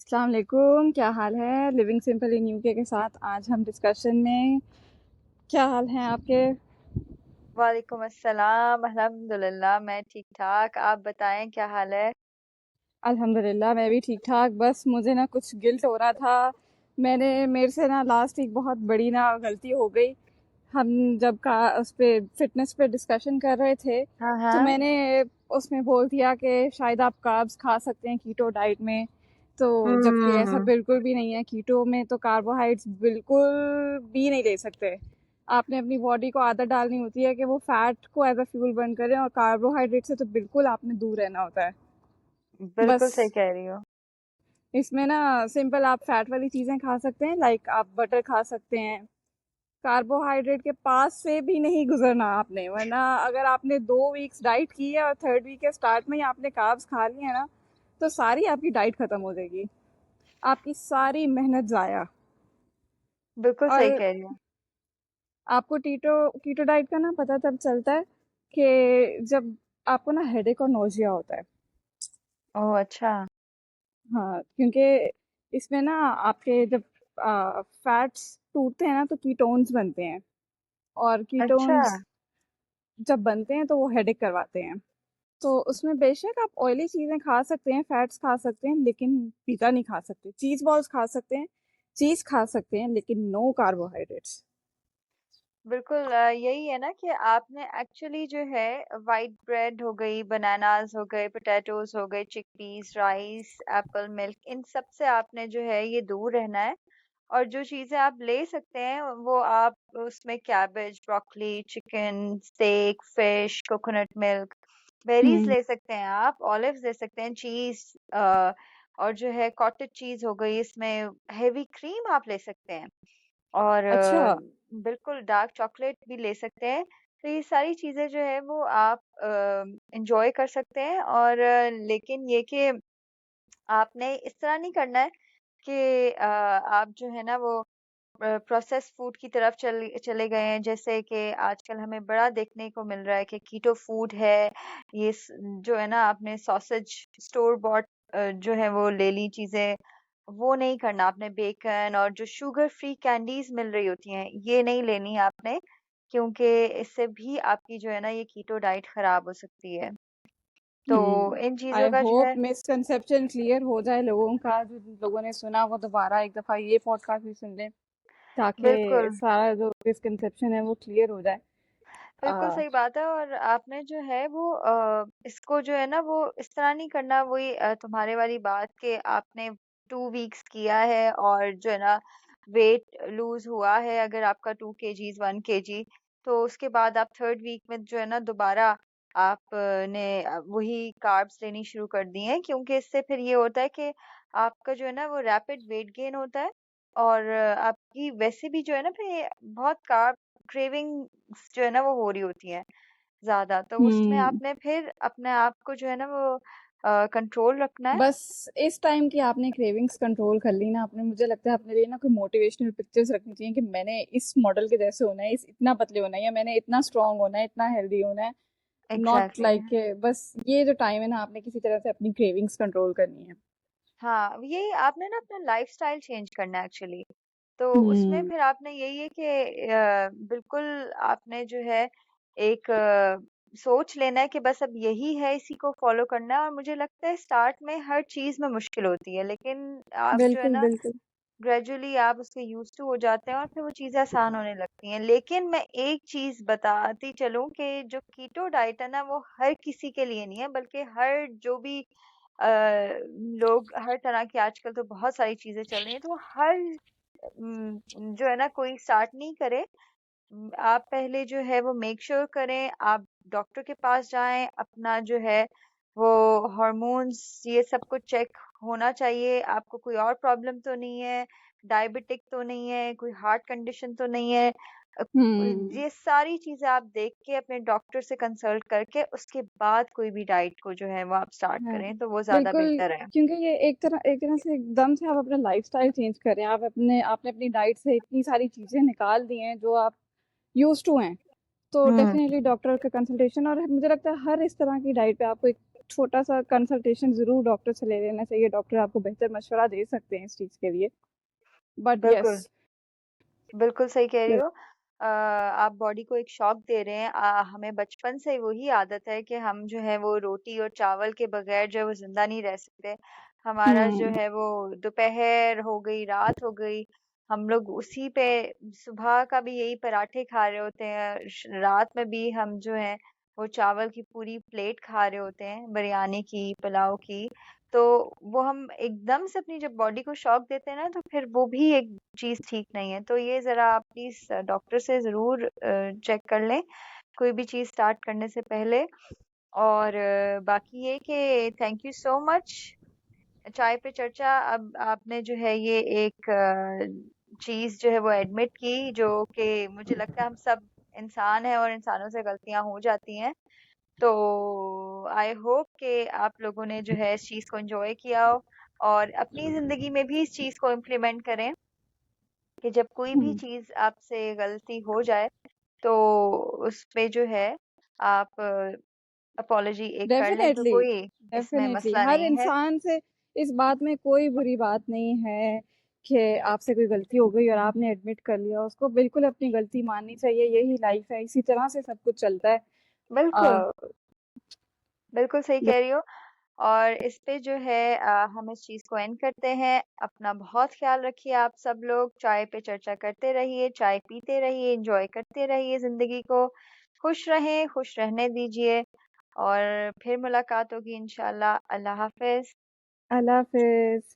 अस्सलाम वालेकुम, क्या हाल है? लिविंग सिंपल इन यूके के साथ आज हम डिस्कशन में। क्या हाल है आपके? वालेकुम अस्सलाम। अल्हम्दुलिल्लाह मैं ठीक ठाक। आप बताएं क्या हाल है? अल्हम्दुलिल्लाह मैं भी ठीक ठाक। बस मुझे ना कुछ गिल्ट हो रहा था। मेरे से ना लास्ट वीक बहुत बड़ी ना गलती हो गई। हम जब का उस पे फिटनेस पे डिस्कशन कर रहे थे, हाँ तो हाँ। मैंने उसमें बोल दिया कि शायद आप कार्ब्स खा सकते हैं कीटो डाइट में। तो जबकि ऐसा हम्म। बिल्कुल भी नहीं है। कीटो में तो कार्बोहाइड्रेट्स बिल्कुल भी नहीं ले सकते। आपने अपनी बॉडी को आदत डालनी होती है कि वो फैट को एज अ फ्यूल बर्न करें, और कार्बोहाइड्रेट से तो बिल्कुल आपने दूर रहना होता है। बिल्कुल सही बस कह रही हो। इसमें ना सिंपल आप फैट वाली चीज़ें खा सकते हैं, लाइक आप बटर खा सकते हैं। कार्बोहाइड्रेट के पास से भी नहीं गुजरना आपने, वरना अगर आपने 2 वीक्स डाइट की है और थर्ड वीक के स्टार्ट में ही आपने कार्ब्स खा लिए हैं ना, तो सारी आपकी डाइट खत्म हो जाएगी। आपकी सारी मेहनत ज़ाया। बिल्कुल सही और कह रही हो। आपको कीटो कीटो डाइट का ना पता तब चलता है कि जब आपको ना हेडेक और नोजिया होता है। ओह अच्छा। हाँ, क्योंकि इसमें ना आपके जब फैट्स टूटते हैं ना, तो कीटोन्स बनते हैं। और अच्छा। कीटोन्स जब बनते हैं तो वो हेडेक करवाते हैं। तो उसमें बेशक आप ऑयली चीज़ें खा सकते हैं, फैट्स खा सकते हैं, लेकिन पिज़्ज़ा नहीं खा सकते। चीज़ बॉल्स खा सकते हैं, चीज़ खा सकते हैं, लेकिन नो कार्बोहाइड्रेट्स। बिल्कुल यही है ना कि आपने एक्चुअली जो है वाइट ब्रेड हो गई, बनानास हो गए, पोटैटोज हो गए, चिकपीस, राइस, एप्पल, मिल्क, इन सब से आपने जो है ये दूर रहना है। और जो चीज़ें आप ले सकते हैं वो आप उसमें cabbage, broccoli, chicken, steak, fish, coconut milk, berries hmm. ले सकते हैं आप, ऑलिव्स ले सकते हैं, चीज़ और जो है कॉटेज चीज़ हो गई, इसमें हेवी क्रीम आप ले सकते हैं। और अच्छा। बिल्कुल डार्क चॉकलेट भी ले सकते हैं। तो ये सारी चीज़ें जो है वो आप एन्जॉय कर सकते हैं और लेकिन ये कि आपने इस तरह नहीं करना है कि आप जो है ना वो प्रोसेस्ड फूड की तरफ चले गए हैं। जैसे कि आजकल हमें बड़ा देखने को मिल रहा है कि कीटो फूड है। जो है ना आपने सॉसेज स्टोर बॉट जो है वो ले ली चीज़ें, वो नहीं करना आपने। बेकन और जो शुगर फ्री कैंडीज मिल रही होती हैं ये नहीं लेनी आपने, क्योंकि इससे भी आपकी जो है ना ये कीटो डाइट खराब हो सकती है। तो इन आई चीज़ों का जो होप है मिसकंसेप्शन क्लियर हो जाए लोगों का। जो लोगों ने सुना वो दोबारा एक दफ़ा ये पॉडकास्ट भी सुन लें, ताकि बिल्कुल सारा जो मिसकंसेप्शन है वो क्लियर हो जाए। बिल्कुल आ, सही बात है। और आपने जो है वो इसको जो है ना वो इस तरह नहीं करना। वही तुम्हारे वाली बात कि आपने 2 वीक्स किया है और जो है ना वेट लूज हुआ है, अगर आपका 2 kgs 1 kg, तो उसके बाद आप थर्ड वीक में जो है ना दोबारा आपने वही कार्ब्स लेनी शुरू कर दी हैं, क्योंकि इससे फिर ये होता है कि आपका जो है ना वो रैपिड वेट गेन होता है। और आपकी वैसे भी जो है ना फिर बहुत कार्ब क्रेविंग जो है ना वो हो रही होती हैं ज़्यादा, तो उसमें हम्म। आपने फिर अपने आप को जो है ना वो कंट्रोल रखना है। बस इस टाइम की आपने क्रेविंग्स कंट्रोल कर ली ना आपने, मुझे लगता है अपने लिए ना कोई मोटिवेशनल पिक्चर्स रखनी चाहिए कि मैंने इस मॉडल के जैसे होना है, इस इतना पतले होना है, या मैंने इतना स्ट्रांग होना है, इतना हेल्दी होना है। नॉट एग्जैक्टली लाइक बस ये जो टाइम है ना, आपने किसी तरह से अपनी क्रेविंग्स कंट्रोल करनी है। हाँ, यही आपने ना अपना लाइफस्टाइल चेंज करना है एक्चुअली। तो उसमें हम्म। फिर आपने यही है कि बिल्कुल आपने जो है एक सोच लेना है कि बस अब यही है, इसी को फॉलो करना है। और मुझे लगता है स्टार्ट में हर चीज़ में मुश्किल होती है, लेकिन आप जो है बिल्कुल ना बिल्कुल। ग्रेजुअली आप उसके यूज्ड टू हो जाते हैं और फिर वो चीज़ें आसान होने लगती हैं। लेकिन मैं एक चीज़ बताती चलूँ कि जो कीटो डाइट है ना वो हर किसी के लिए नहीं है, बल्कि हर जो भी लोग, हर तरह की आजकल तो बहुत सारी चीज़ें चल रही हैं, तो वो हर जो है ना कोई स्टार्ट नहीं करे। आप पहले जो है वो मेक श्योर करें, आप डॉक्टर के पास जाएं, अपना जो है वो हार्मोन्स ये सब कुछ चेक होना चाहिए। आपको कोई और प्रॉब्लम तो नहीं है, डायबिटिक तो नहीं है, कोई हार्ट कंडीशन तो नहीं है। अ, हम्म। ये सारी चीजें आप देख के अपने डॉक्टर से कंसल्ट करके उसके बाद कोई भी डाइट को जो है वो आप स्टार्ट हाँ, करें तो वो ज्यादा बिल्कुल। बेहतर है। क्योंकि ये एक तरह से एकदम से आप अपना लाइफस्टाइल चेंज कर रहे हैं। आपने अपनी डाइट से इतनी सारी चीज़ें निकाल दी हैं जो आप यूज्ड टू हैं। तो हम्म। डेफिनेटली डॉक्टर का कंसल्टेशन, और मुझे लगता है हर इस तरह की डाइट पे आपको एक छोटा सा कंसल्टेशन ज़रूर डॉक्टर से ले लेना चाहिए। डॉक्टर आपको बेहतर मशवरा दे सकते हैं इस चीज़ के लिए। बट बिल्कुल, यस, बिल्कुल सही कह रही यस। हो। आप बॉडी को एक शॉक दे रहे हैं। हमें बचपन से वही आदत है कि हम जो है वो रोटी और चावल के बगैर जो है वो ज़िंदा नहीं रह सकते। हमारा जो हुँ, है वो दोपहर हो गई, रात हो गई, हम लोग उसी पे सुबह का भी यही पराठे खा रहे होते हैं, रात में भी हम जो है वो चावल की पूरी प्लेट खा रहे होते हैं, बिरयानी की, पुलाव की। तो वो हम एकदम से अपनी जब बॉडी को शॉक देते हैं ना, तो फिर वो भी एक चीज़ ठीक नहीं है। तो ये ज़रा आप प्लीज़ डॉक्टर से ज़रूर चेक कर लें, कोई भी चीज़ स्टार्ट करने से पहले। और बाकी ये कि थैंक यू सो मच। चाय पे चर्चा, अब आपने जो है ये एक चीज़ जो है वो एडमिट की, जो कि मुझे लगता है हम सब इंसान हैं और इंसानों से गलतियाँ हो जाती हैं। तो आई होप कि आप लोगों ने जो है इस चीज़ को एंजॉय किया हो और अपनी ज़िंदगी में भी इस चीज़ को इम्प्लीमेंट करें कि जब कोई भी हुँ। चीज़ आपसे गलती हो जाए तो उस पे जो है आप अपॉलजी एक कर लें, तो डेफ़िनेटली, कोई इसमें डेफ़िनेटली मसला हर नहीं है। इंसान से इस बात में कोई बुरी बात नहीं है कि आपसे कोई गलती हो गई और आपने एडमिट कर लिया। उसको बिल्कुल अपनी गलती माननी चाहिए, यही लाइफ़ है, इसी तरह से सब कुछ चलता है। बिल्कुल, अ, बिल्कुल सही ब कह रही हो। और इस पे जो है हम इस चीज़ को एंड करते हैं। अपना बहुत ख्याल रखिए आप सब लोग। चाय पे चर्चा करते रहिए, चाय पीते रहिए, एंजॉय करते रहिए ज़िंदगी को। खुश रहें, खुश रहने दीजिए और फिर मुलाकात होगी इंशाल्लाह। अल्लाह हाफ़िज़। अल्लाह हाफ़िज़।